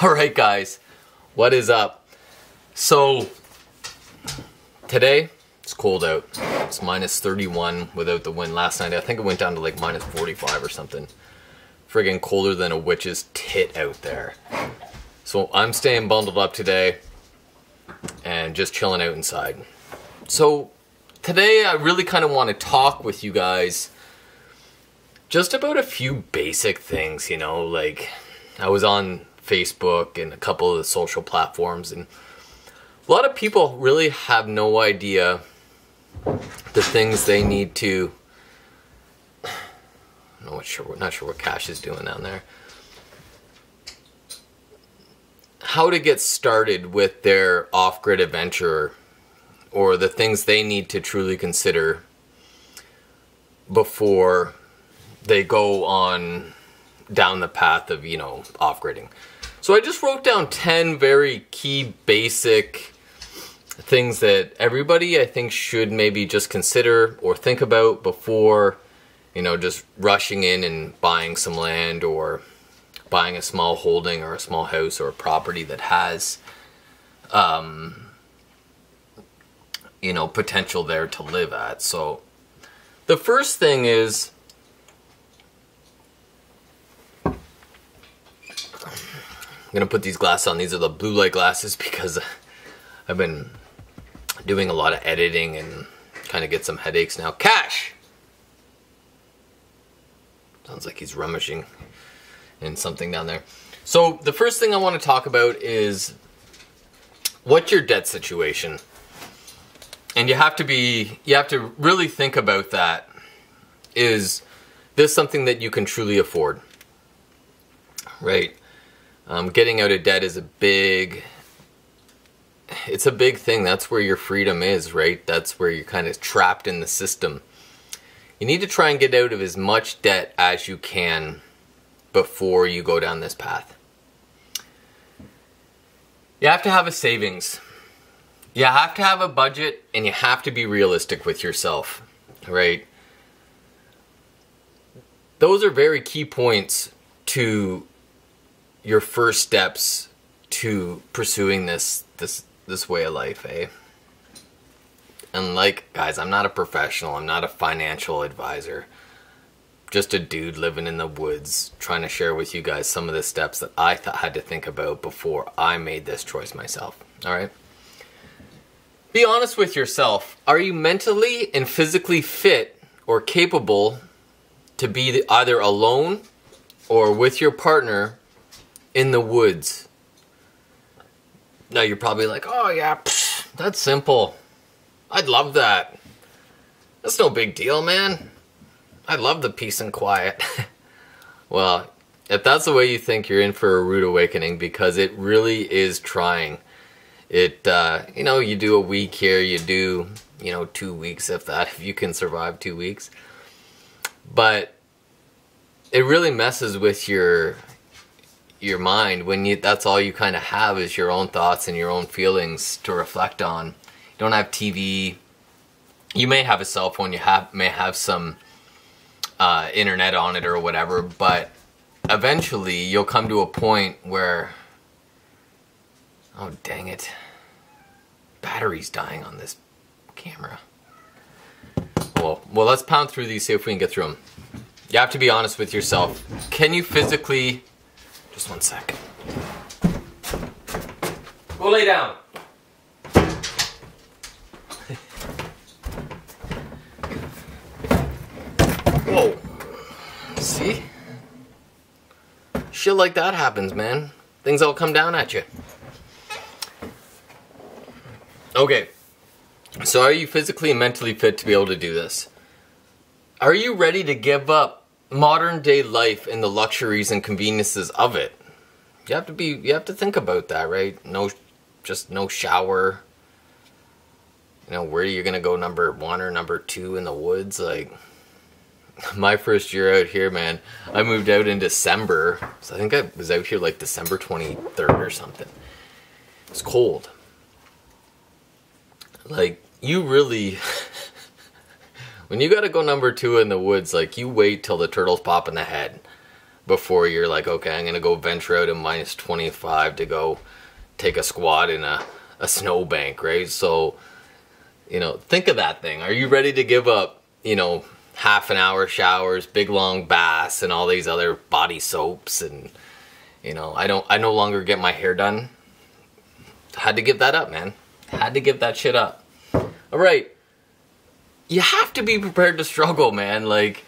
Alright guys, what is up? So, today, it's cold out. It's minus 31 without the wind. Last night, I think it went down to like minus 45 or something. Friggin' colder than a witch's tit out there. So I'm staying bundled up today and just chilling out inside. So, today I really kind of want to talk with you guys just about a few basic things, you know, like I was on Facebook and a couple of the social platforms, and a lot of people really have no idea the things they need to. I'm not sure what Cash is doing down there. How to get started with their off-grid adventure, or the things they need to truly consider before they go on down the path of, you know, off-gridding. So I just wrote down 10 very key basic things that everybody I think should maybe just consider or think about before, you know, just rushing in and buying some land or buying a small holding or a small house or a property that has, you know, potential there to live at. So the first thing is, I'm going to put these glasses on. These are the blue light glasses because I've been doing a lot of editing and kind of get some headaches now. Cash! Sounds like he's rummaging in something down there. So the first thing I want to talk about is what's your debt situation? And you have to really think about that. Is this something that you can truly afford? Right? Getting out of debt is it's a big thing. That's where your freedom is, right? That's where you're kind of trapped in the system. You need to try and get out of as much debt as you can before you go down this path. You have to have a savings. You have to have a budget, and you have to be realistic with yourself, right? Those are very key points to your first steps to pursuing this way of life, eh? And like, guys, I'm not a professional. I'm not a financial advisor. Just a dude living in the woods trying to share with you guys some of the steps that I had to think about before I made this choice myself. All right? Be honest with yourself. Are you mentally and physically fit or capable to be either alone or with your partner in the woods? Now you're probably like, oh yeah, that's simple. I'd love that. That's no big deal, man. I love the peace and quiet. Well, if that's the way you think, you're in for a rude awakening, because it really is trying. It, you know, you do a week here, you do, you know, 2 weeks, if you can survive 2 weeks. But it really messes with your mind when that's all you kind of have is your own thoughts and your own feelings to reflect on. You don't have TV. You may have a cell phone. You may have some internet on it or whatever, but eventually you'll come to a point where, oh dang it, battery's dying on this camera. Well, let's pound through these, see if we can get through them. You have to be honest with yourself. Can you physically... Just 1 second. Go lay down. Whoa. See? Shit like that happens, man. Things all come down at you. Okay. So are you physically and mentally fit to be able to do this? Are you ready to give up modern day life and the luxuries and conveniences of it? You have to think about that, right? Just no shower. You know, where are you gonna go, number 1 or number 2 in the woods? Like, my first year out here, man, I moved out in December. So I think I was out here like December 23rd or something. It was cold. Like, you really... When you gotta go number 2 in the woods, like, you wait till the turtles pop in the head. before you're like, okay, I'm gonna go venture out in minus 25 to go take a squat in a snowbank, right? So, you know, think of that thing. Are you ready to give up, you know, half an hour showers, big long baths, and all these other body soaps? And, you know, I no longer get my hair done. Had to give that up, man. Had to give that shit up. All right. You have to be prepared to struggle, man. Like,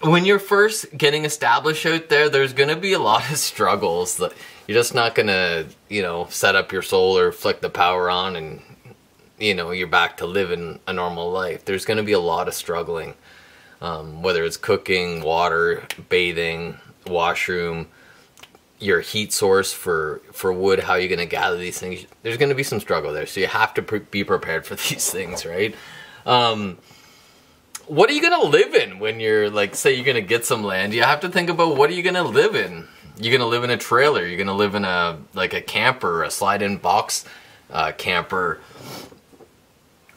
when you're first getting established out there, there's going to be a lot of struggles. You're just not going to, you know, set up your solar, flick the power on, and, you know, you're back to living a normal life. There's going to be a lot of struggling, whether it's cooking, water, bathing, washroom, your heat source for wood, how you're going to gather these things. There's going to be some struggle there, so you have to be prepared for these things, right? What are you going to live in when you're, like, say you're going to get some land? You have to think about, what are you going to live in? You're going to live in a trailer. You're going to live in a camper, a slide-in box camper.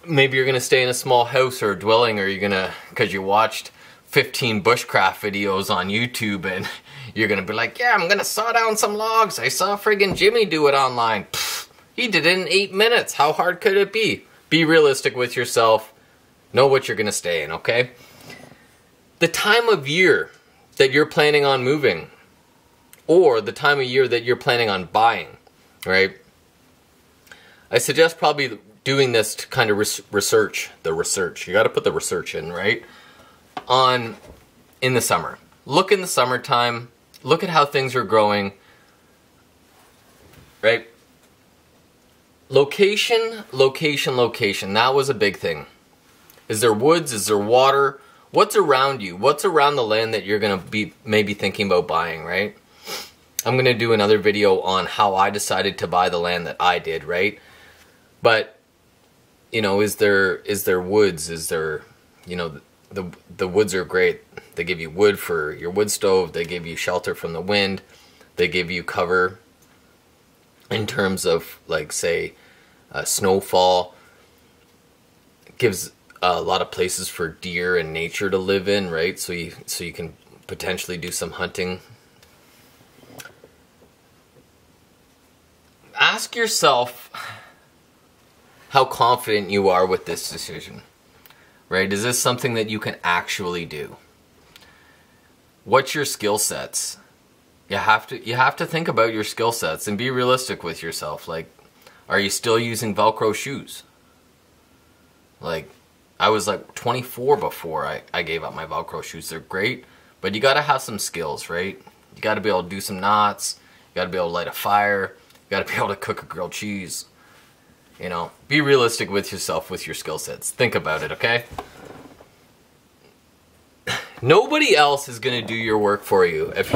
Maybe you're going to stay in a small house or a dwelling, or you're going to, because you watched 15 bushcraft videos on YouTube, and you're going to be like, yeah, I'm going to saw down some logs. I saw friggin' Jimmy do it online. Pfft, he did it in 8 minutes. How hard could it be? Be realistic with yourself. Know what you're going to stay in, okay? The time of year that you're planning on moving, or the time of year that you're planning on buying, right? I suggest probably doing this to kind of research. You got to put the research in, right? In the summer. Look in the summertime. Look at how things are growing, right? Location, location, location. That was a big thing. Is there woods? Is there water? What's around you? What's around the land that you're going to be maybe thinking about buying, right? I'm going to do another video on how I decided to buy the land that I did, right? But, you know, is there woods? Is there, you know, the woods are great. They give you wood for your wood stove. They give you shelter from the wind. They give you cover in terms of, like, say, snowfall. It gives a lot of places for deer and nature to live in, right? So you can potentially do some hunting. Ask yourself how confident you are with this decision, right? Is this something that you can actually do? What's your skill sets? You have to think about your skill sets and be realistic with yourself. Like, are you still using Velcro shoes? Like, I was like 24 before I gave up my Velcro shoes. They're great, but you gotta have some skills, right? You gotta be able to do some knots. You gotta be able to light a fire. You gotta be able to cook a grilled cheese. You know, be realistic with yourself with your skill sets. Think about it, okay? Nobody else is gonna do your work for you. If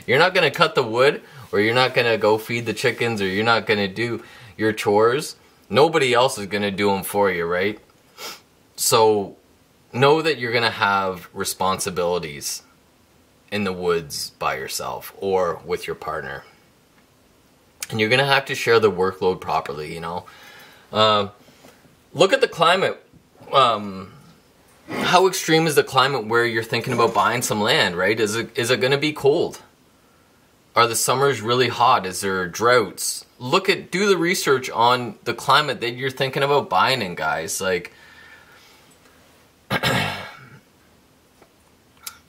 you're not gonna cut the wood, or you're not gonna go feed the chickens, or you're not gonna do your chores, nobody else is gonna do them for you, right? So know that you're going to have responsibilities in the woods by yourself or with your partner. And you're going to have to share the workload properly, you know. Look at the climate. How extreme is the climate where you're thinking about buying some land, right? Is it going to be cold? Are the summers really hot? Is there droughts? Do the research on the climate that you're thinking about buying in, guys. Like,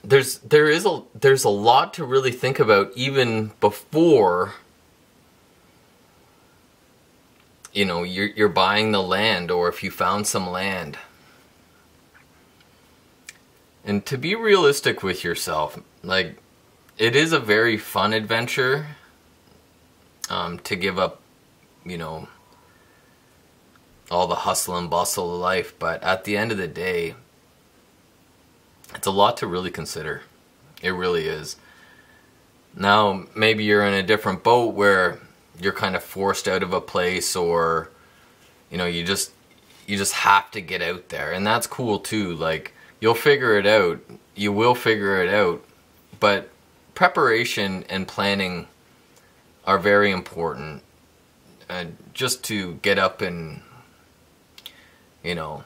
there's a lot to really think about even before, you know, you're buying the land, or if you found some land. And to be realistic with yourself, like, it is a very fun adventure to give up, you know, all the hustle and bustle of life, but at the end of the day, it's a lot to really consider. It really is. Now, maybe you're in a different boat where you're kind of forced out of a place, or, you know, you just have to get out there, and that's cool too. Like, you'll figure it out. You will figure it out, but preparation and planning are very important. Just to get up and, you know,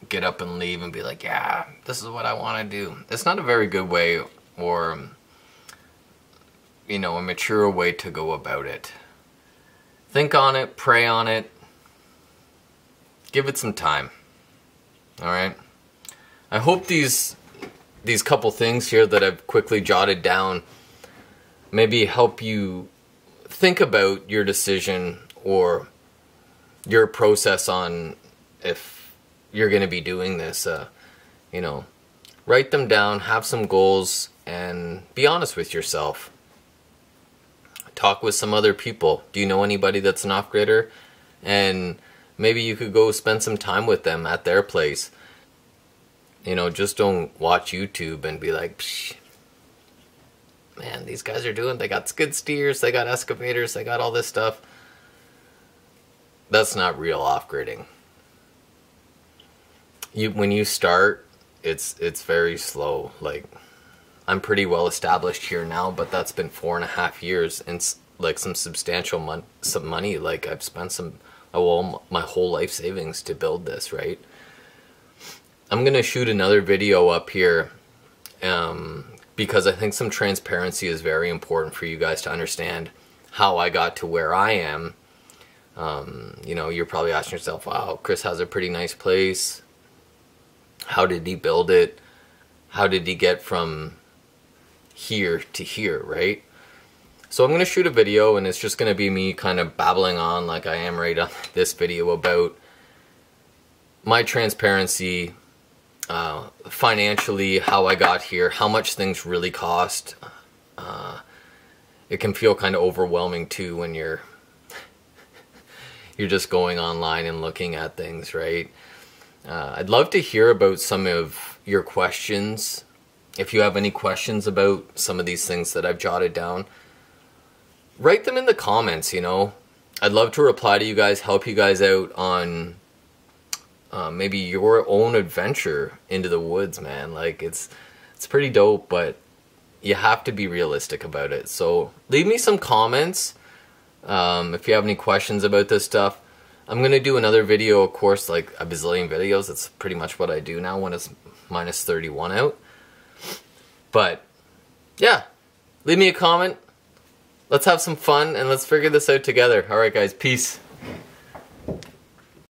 get up and leave and be like, yeah, this is what I want to do. It's not a very good way or, you know, a mature way to go about it. Think on it, pray on it, give it some time. Alright? I hope these couple things here that I've quickly jotted down maybe help you think about your decision or your process on if you're going to be doing this. You know, write them down, have some goals, and be honest with yourself. Talk with some other people. Do you know anybody that's an off-gridder? And maybe you could go spend some time with them at their place. You know, just don't watch YouTube and be like, psh, man, these guys are doing, they got skid steers, they got excavators, they got all this stuff. That's not real off-gridding. When you start, it's very slow. Like, I'm pretty well established here now, but that's been 4.5 years and like some substantial money. Like, I've spent my whole life savings to build this, right? I'm gonna shoot another video up here because I think some transparency is very important for you guys to understand how I got to where I am. You know, you're probably asking yourself, wow, Chris has a pretty nice place. How did he build it? How did he get from here to here, right? So I'm going to shoot a video, and it's just going to be me kind of babbling on like I am right on this video about my transparency, financially, how I got here, how much things really cost. It can feel kind of overwhelming too when you're just going online and looking at things, right? I'd love to hear about some of your questions. If you have any questions about some of these things that I've jotted down, write them in the comments, you know. I'd love to reply to you guys, help you guys out on maybe your own adventure into the woods, man. Like, it's pretty dope, but you have to be realistic about it. So leave me some comments if you have any questions about this stuff. I'm going to do another video, of course, like a bazillion videos. That's pretty much what I do now when it's minus 31 out. But, yeah, leave me a comment. Let's have some fun, and let's figure this out together. Alright, guys, peace.